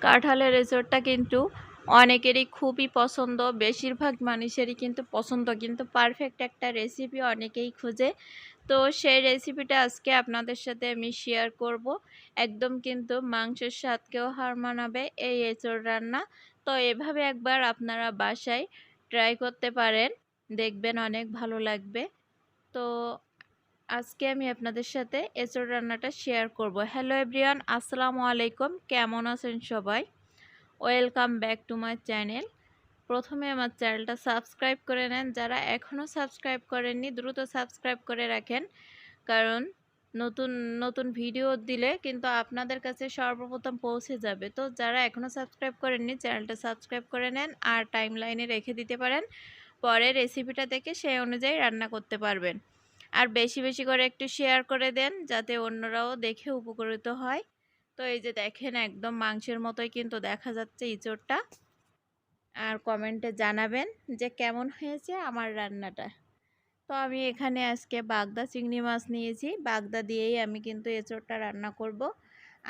কাঁঠালের এঁচোড়টা কিন্তু অনেকেরই খুবই পছন্দ, বেশিরভাগ মানুষেরই কিন্তু পছন্দ, কিন্তু পারফেক্ট একটা রেসিপি অনেকেই খোঁজে। তো সেই রেসিপিটা আজকে আপনাদের সাথে আমি শেয়ার করব। একদম কিন্তু মাংসের স্বাদকেও হার মানাবে এই এঁচোড় রান্না। তো এভাবে একবার আপনারা বাসায় ট্রাই করতে পারেন, দেখবেন অনেক ভালো লাগবে। তো আজকে আমি আপনাদের সাথে এঁচোড় রান্নাটা শেয়ার করব। হ্যালো এভরিওয়ান, আসসালামু আলাইকুম। কেমন আছেন সবাই? Welcome back to my channel. প্রথমে আমার চ্যানেলটা সাবস্ক্রাইব করে নেন, যারা এখনও সাবস্ক্রাইব করেননি দ্রুত সাবস্ক্রাইব করে রাখেন, কারণ নতুন নতুন ভিডিও দিলে কিন্তু আপনাদের কাছে সর্বপ্রথম পৌঁছে যাবে। তো যারা এখনও সাবস্ক্রাইব করেননি চ্যানেলটা সাবস্ক্রাইব করে নেন, আর টাইম লাইনে রেখে দিতে পারেন, পরে রেসিপিটা দেখে সেই অনুযায়ী রান্না করতে পারবেন। আর বেশি বেশি করে একটু শেয়ার করে দেন, যাতে অন্যরাও দেখে উপকৃত হয়। তো এই যে দেখেন, একদম মাংসের মতোই কিন্তু দেখা যাচ্ছে ইঁচড়টা। আর কমেন্টে জানাবেন যে কেমন হয়েছে আমার রান্নাটা। তো আমি এখানে আজকে বাগদা চিংড়ি মাছ নিয়েছি, বাগদা দিয়েই আমি কিন্তু এঁচড়টা রান্না করব।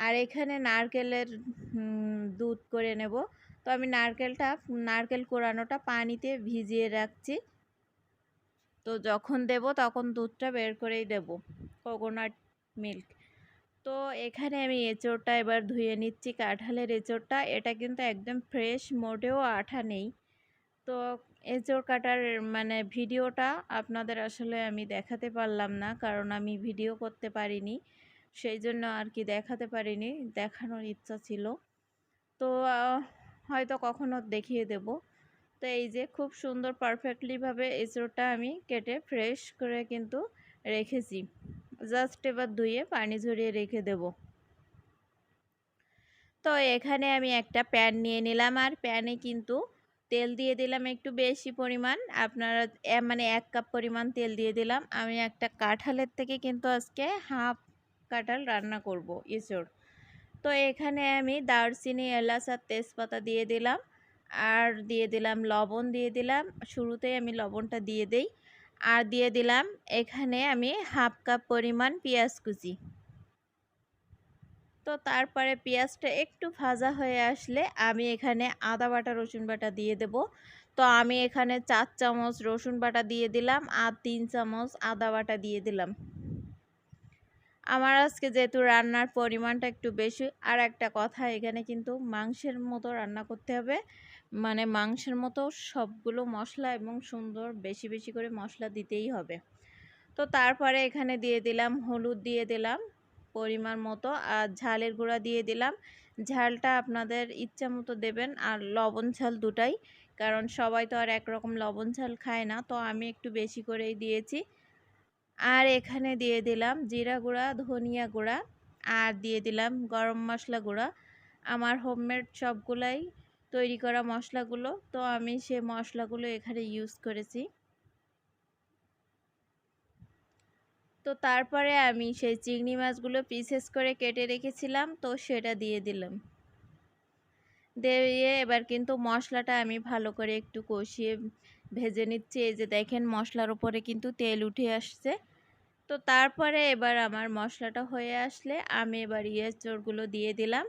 আর এখানে নারকেলের দুধ করে নেব। তো আমি নারকেল কোরানোটা পানিতে ভিজিয়ে রাখছি। তো যখন দেব তখন দুধটা বের করেই দেব, কোকোনাট মিল্ক। তো এখানে আমি এঁচোড়টা এবার ধুয়ে নিচ্ছি, কাঁঠালের এঁচোড়টা। এটা কিন্তু একদম ফ্রেশ, মোটেও আঠা নেই। তো এঁচোড় কাটার মানে ভিডিওটা আপনাদের আসলে আমি দেখাতে পারলাম না, কারণ আমি ভিডিও করতে পারিনি, সেই জন্য আর কি দেখাতে পারিনি। দেখানোর ইচ্ছা ছিল, তো হয়তো কখনো দেখিয়ে দেব। তো এই যে খুব সুন্দর পারফেক্টলিভাবে এঁচোড়টা আমি কেটে ফ্রেশ করে কিন্তু রেখেছি। জাস্ট এবার ধুয়ে পানি ঝরিয়ে রেখে দেব। তো এখানে আমি একটা প্যান নিয়ে নিলাম, আর প্যানে কিন্তু তেল দিয়ে দিলাম একটু বেশি পরিমাণ। আপনারা মানে 1 কাপ পরিমাণ তেল দিয়ে দিলাম। আমি একটা কাঁঠালের থেকে কিন্তু আজকে হাফ কাঁঠাল রান্না করব এঁচোড়। তো এখানে আমি দারচিনি, এলাচ আর তেজপাতা দিয়ে দিলাম, আর দিয়ে দিলাম লবণ দিয়ে দিলাম। শুরুতেই আমি লবণটা দিয়ে দেই। আর দিয়ে দিলাম এখানে আমি হাফ কাপ পরিমাণ পেঁয়াজ কুচি। তো তারপরে পেঁয়াজটা একটু ভাজা হয়ে আসলে আমি এখানে আদা বাটা, রসুন বাটা দিয়ে দেব। তো আমি এখানে 4 চামচ রসুন বাটা দিয়ে দিলাম, আর 3 চামচ আদা বাটা দিয়ে দিলাম। আমার আজকে যেহেতু রান্নার পরিমাণটা একটু বেশি, আর একটা কথা, এখানে কিন্তু মাংসের মতো রান্না করতে হবে, মানে মাংসের মতো সবগুলো মশলা এবং সুন্দর বেশি বেশি করে মশলা দিতেই হবে। তো তারপরে এখানে দিয়ে দিলাম হলুদ, দিয়ে দিলাম পরিমাণ মতো, আর ঝালের গুঁড়া দিয়ে দিলাম। ঝালটা আপনাদের ইচ্ছা মতো দেবেন, আর লবণ ঝাল দুটাই, কারণ সবাই তো আর একরকম লবণ ঝাল খায় না, তো আমি একটু বেশি করেই দিয়েছি। আর এখানে দিয়ে দিলাম জিরা গুঁড়া, ধনিয়া গুঁড়া, আর দিয়ে দিলাম গরম মশলা গুঁড়া। আমার হোমমেড সবগুলাই তৈরি করা মশলাগুলো, তো আমি সে মশলাগুলো এখানে ইউজ করেছি। তো তারপরে আমি সেই চিংড়ি মাছগুলো পিসেস করে কেটে রেখেছিলাম, তো সেটা দিয়ে দিলাম। দিয়ে এবার কিন্তু মশলাটা আমি ভালো করে একটু কষিয়ে ভেজে নিচ্ছি। এই যে দেখেন, মশলার উপরে কিন্তু তেল উঠে আসছে। তো তারপরে এবার আমার মশলাটা হয়ে আসলে আমি এবার এঁচোড়গুলো দিয়ে দিলাম,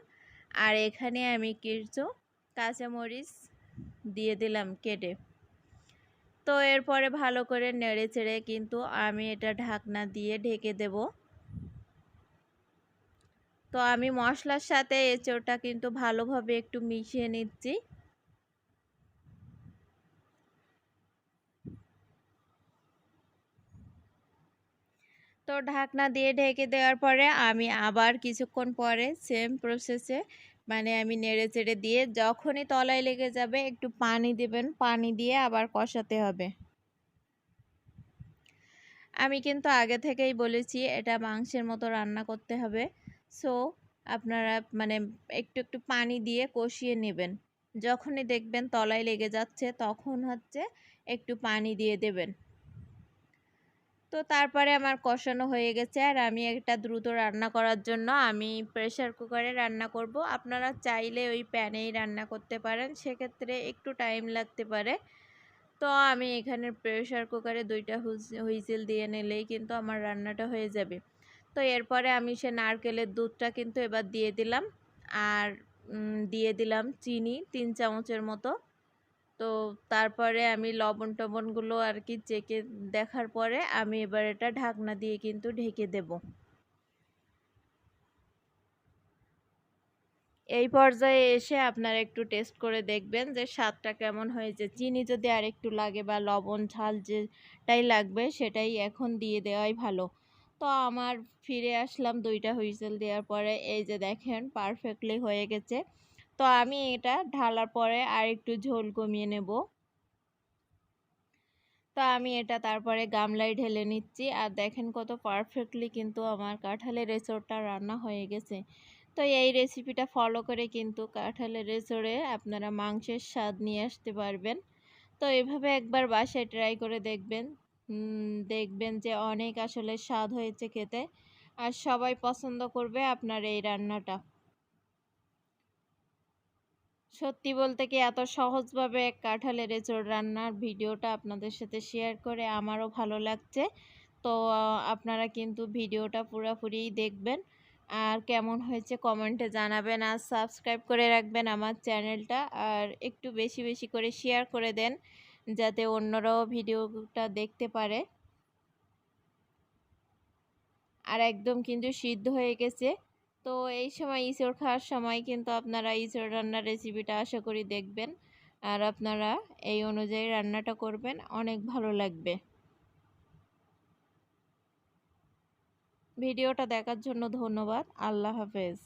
আর এখানে আমি কিছু কাঁচামরিচ দিয়ে দিলাম কেটে। তো এরপরে ভালো করে নেড়ে চেড়ে কিন্তু আমি এটা ঢাকনা দিয়ে ঢেকে দেব। তো আমি মশলার সাথে এঁচোড়টা কিন্তু ভালোভাবে একটু মিশিয়ে নিচ্ছি। তো ঢাকনা দিয়ে ঢেকে দেওয়ার পরে আমি আবার কিছুক্ষণ পরে সেম প্রসেসে, মানে আমি নেড়ে চেড়ে দিয়ে যখনই তলায় লেগে যাবে একটু পানি দেবেন, পানি দিয়ে আবার কষাতে হবে। আমি কিন্তু আগে থেকেই বলেছি এটা মাংসের মতো রান্না করতে হবে। সো আপনারা মানে একটু একটু পানি দিয়ে কষিয়ে নেবেন। যখনই দেখবেন তলায় লেগে যাচ্ছে তখন একটু পানি দিয়ে দেবেন। তো তারপরে আমার কষানো হয়ে গেছে, আর আমি একটা দ্রুত রান্না করার জন্য আমি প্রেসার কুকারে রান্না করব। আপনারা চাইলে ওই প্যানেই রান্না করতে পারেন, সেক্ষেত্রে একটু টাইম লাগতে পারে। তো আমি এখানে প্রেসার কুকারে 2টা হুইসেল দিয়ে নিলেই কিন্তু আমার রান্নাটা হয়ে যাবে। তো এরপরে আমি সে নারকেলের দুধটা কিন্তু এবার দিয়ে দিলাম, আর দিয়ে দিলাম চিনি 3 চামচের মতো। তো তারপরে আমি লবণ টবণগুলো আর কি চেখে দেখার পরে আমি এবার এটা ঢাকনা দিয়ে কিন্তু ঢেকে দেব। এই পর্যায়ে এসে আপনারা একটু টেস্ট করে দেখবেন যে স্বাদটা কেমন হয়েছে। চিনি যদি আর একটু লাগে বা লবণ ঝাল যেটাই লাগবে সেটাই এখন দিয়ে দেওয়াই ভালো। তো আমার ফিরে আসলাম 2টা হুইসেল দেওয়ার পরে, এই যে দেখেন পারফেক্টলি হয়ে গেছে। তো আমি এটা ঢালার পরে আর একটু ঝোল কমিয়ে নেব। তো আমি এটা তারপরে গামলায় ঢেলে নিচ্ছি। আর দেখেন কত পারফেক্টলি কিন্তু আমার কাঁঠালের এঁচোড়টা রান্না হয়ে গেছে। তো এই রেসিপিটা ফলো করে কিন্তু কাঁঠালের এঁচোড়ে আপনারা মাংসের স্বাদ নিয়ে আসতে পারবেন। তো এভাবে একবার বাসায় ট্রাই করে দেখবেন। দেখবেন যে অনেক আসলে স্বাদ হয়েছে খেতে। আর সবাই পছন্দ করবে আপনার এই রান্নাটা। সত্যি বলতে কি এত সহজভাবে কাঁঠালের এঁচোড় রান্নার ভিডিওটা আপনাদের সাথে শেয়ার করে আমারও ভালো লাগছে। তো আপনারা কিন্তু ভিডিওটা পুরোপুরিই দেখবেন। আর কেমন হয়েছে কমেন্টে জানাবেন। আর সাবস্ক্রাইব করে রাখবেন আমার চ্যানেলটা। আর একটু বেশি বেশি করে শেয়ার করে দেন যাতে অন্যরাও ভিডিওটা দেখতে পারে। আর একদম কিন্তু সিদ্ধ হয়ে গেছে। তো এই সময় ইঁচড় খাওয়ার সময় কিন্তু আপনারা ইঁচড় রান্নার রেসিপিটা আশা করি দেখবেন। আর আপনারা এই অনুযায়ী রান্নাটা করবেন, অনেক ভালো লাগবে। ভিডিওটা দেখার জন্য ধন্যবাদ। আল্লাহ হাফেজ।